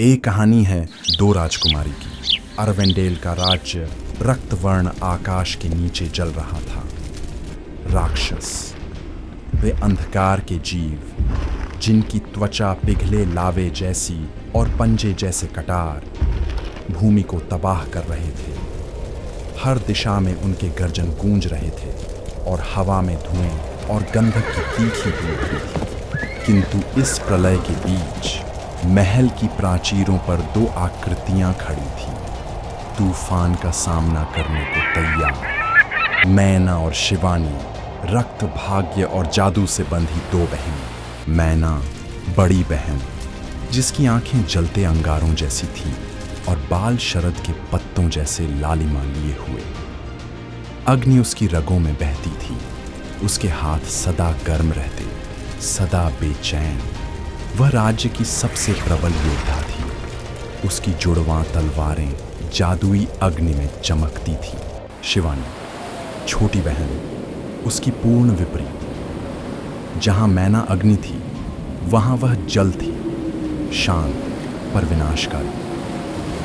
एक कहानी है दो राजकुमारी की। अरवेंडेल का राज्य रक्तवर्ण आकाश के नीचे जल रहा था। राक्षस, वे अंधकार के जीव जिनकी त्वचा पिघले लावे जैसी और पंजे जैसे कटार भूमि को तबाह कर रहे थे। हर दिशा में उनके गर्जन गूंज रहे थे और हवा में धुएं और गंधक की तीखी धूप थी। किंतु इस प्रलय के बीच महल की प्राचीरों पर दो आकृतियां खड़ी थीं, तूफान का सामना करने को तैयार। मैना और शिवानी, रक्त, भाग्य और जादू से बंधी दो बहनें। मैना बड़ी बहन, जिसकी आंखें जलते अंगारों जैसी थीं और बाल शरद के पत्तों जैसे लालिमा लिए हुए। अग्नि उसकी रगों में बहती थी। उसके हाथ सदा गर्म रहते, सदा बेचैन। वह राज्य की सबसे प्रबल योद्धा थी। उसकी जुड़वां तलवारें जादुई अग्नि में चमकती थी। शिवानी, छोटी बहन, उसकी पूर्ण विपरीत। जहां मैना अग्नि थी, वहां वह जल थी, शांत पर विनाशकारी।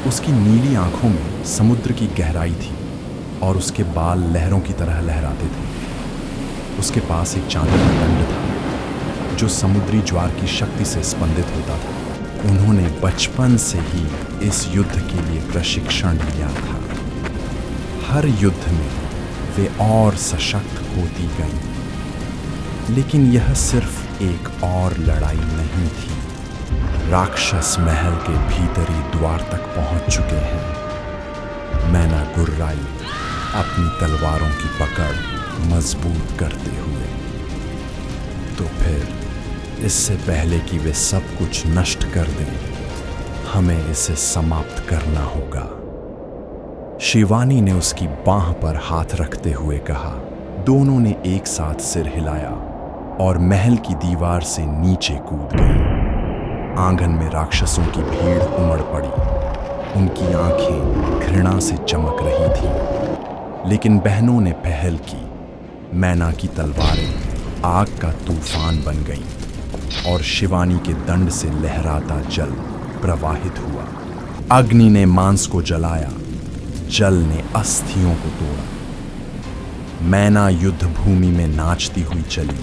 उसकी नीली आंखों में समुद्र की गहराई थी और उसके बाल लहरों की तरह लहराते थे। उसके पास एक चांदी का दंड था जो समुद्री ज्वार की शक्ति से स्पंदित होता था। उन्होंने बचपन से ही इस युद्ध के लिए प्रशिक्षण लिया था। हर युद्ध में वे और सशक्त होती गईं। लेकिन यह सिर्फ एक और लड़ाई नहीं थी। राक्षस महल के भीतरी द्वार तक पहुंच चुके हैं। मैना गुर्राई, अपनी तलवारों की पकड़ मजबूत करते हुए। तो फिर इससे पहले कि वे सब कुछ नष्ट कर दें, हमें इसे समाप्त करना होगा। शिवानी ने उसकी बांह पर हाथ रखते हुए कहा। दोनों ने एक साथ सिर हिलाया और महल की दीवार से नीचे कूद गए। आंगन में राक्षसों की भीड़ उमड़ पड़ी। उनकी आंखें घृणा से चमक रही थीं। लेकिन बहनों ने पहल की। मैना की तलवारें आग का तूफान बन गईं और शिवानी के दंड से लहराता जल प्रवाहित हुआ। अग्नि ने मांस को जलाया, जल ने अस्थियों को तोड़ा। मैना युद्ध भूमि में नाचती हुई चली।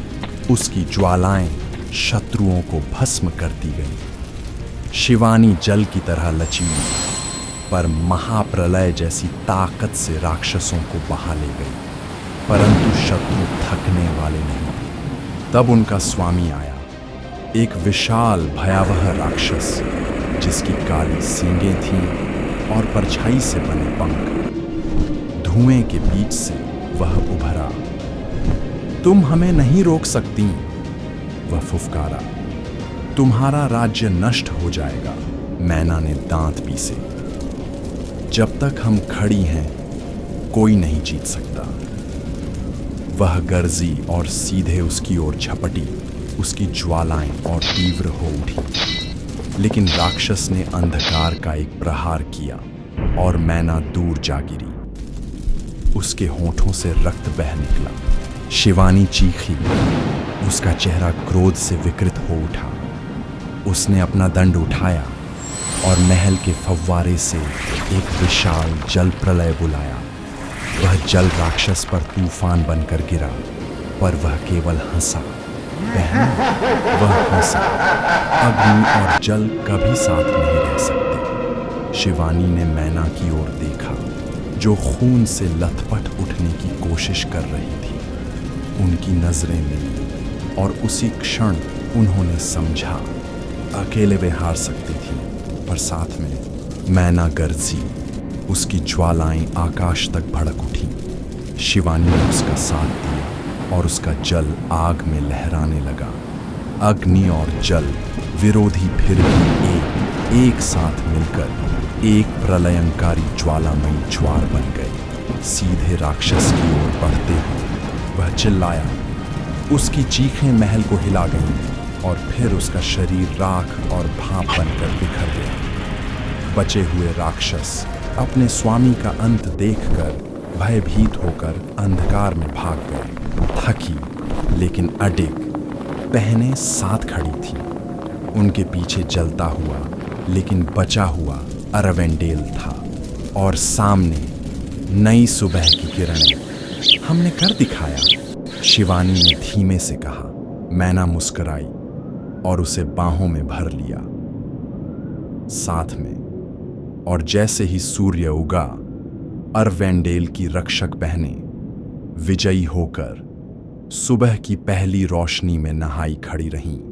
उसकी ज्वालाएं शत्रुओं को भस्म करती गईं। शिवानी जल की तरह लचीली, पर महाप्रलय जैसी ताकत से राक्षसों को बहा ले गई। परंतु शत्रु थकने वाले नहीं। तब उनका स्वामी आया, एक विशाल भयावह राक्षस जिसकी काली सींगें थीं और परछाई से बने पंख। धुएं के बीच से वह उभरा। तुम हमें नहीं रोक सकती, वह फुफकारा। तुम्हारा राज्य नष्ट हो जाएगा। मैना ने दांत पीसे। जब तक हम खड़ी हैं, कोई नहीं जीत सकता। वह गर्जी और सीधे उसकी ओर झपटी। उसकी ज्वालाएं और तीव्र हो उठी। लेकिन राक्षस ने अंधकार का एक प्रहार किया और मैना दूर जा गिरी। उसके होठों से रक्त बह निकला। शिवानी चीखी। उसका चेहरा क्रोध से विकृत हो उठा। उसने अपना दंड उठाया और महल के फव्वारे से एक विशाल जल प्रलय बुलाया। वह जल राक्षस पर तूफान बनकर गिरा, पर वह केवल हंसा। बहन, वह हंसा। अग्नि और जल कभी साथ नहीं रह सकते। शिवानी ने मैना की ओर देखा, जो खून से लथपथ उठने की कोशिश कर रही थी। उनकी नजरें मिली और उसी क्षण उन्होंने समझा, अकेले वे हार सकती थी, पर साथ में। मैना गरजी। उसकी ज्वालाएं आकाश तक भड़क उठी। शिवानी ने उसका साथ दिया और उसका जल आग में लहराने लगा। अग्नि और जल, विरोधी, फिर भी एक साथ मिलकर एक प्रलयंकारी ज्वालामयी ज्वार बन गए। सीधे राक्षस की ओर बढ़ते हुए वह चिल्लाया। उसकी चीखें महल को हिला गईं और फिर उसका शरीर राख और भाप बनकर बिखर गया। बचे हुए राक्षस अपने स्वामी का अंत देखकर भयभीत होकर अंधकार में भाग गए। थकी लेकिन अडिग, बहनें साथ खड़ी थीं। उनके पीछे जलता हुआ लेकिन बचा हुआ अरवेंडेल था और सामने नई सुबह की किरणें। हमने कर दिखाया, शिवानी ने धीमे से कहा। मैना मुस्कुराई और उसे बाहों में भर लिया साथ में। और जैसे ही सूर्य उगा, अरवेंडेल की रक्षक बहनें विजयी होकर सुबह की पहली रोशनी में नहाई खड़ी रहीं।